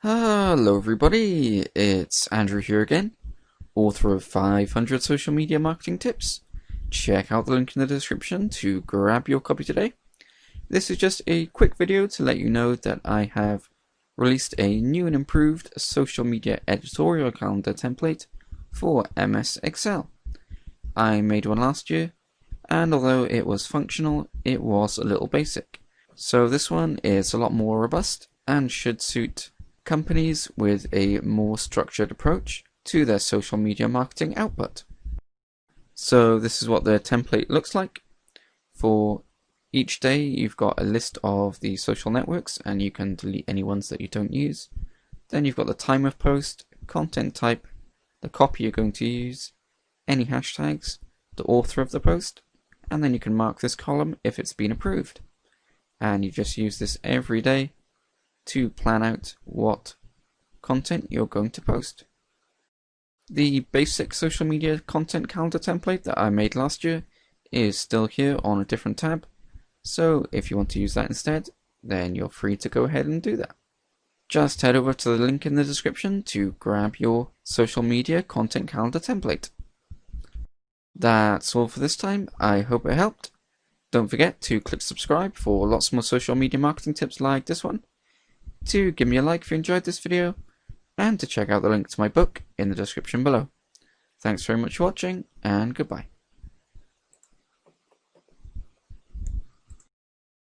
Hello everybody, it's Andrew here again, author of 500 social media marketing tips. Check out the link in the description to grab your copy today. This is just a quick video to let you know that I have released a new and improved social media editorial calendar template for MS Excel. I made one last year, and although it was functional, it was a little basic. So this one is a lot more robust and should suit companies with a more structured approach to their social media marketing output. So this is what the template looks like. For each day you've got a list of the social networks and you can delete any ones that you don't use. Then you've got the time of post, content type, the copy you're going to use, any hashtags, the author of the post, and then you can mark this column if it's been approved. And you just use this every day to plan out what content you're going to post. The basic social media content calendar template that I made last year is still here on a different tab, so if you want to use that instead, then you're free to go ahead and do that. Just head over to the link in the description to grab your social media content calendar template. That's all for this time. I hope it helped. Don't forget to click subscribe for lots more social media marketing tips like this one, to give me a like if you enjoyed this video, and to check out the link to my book in the description below. Thanks very much for watching, and goodbye.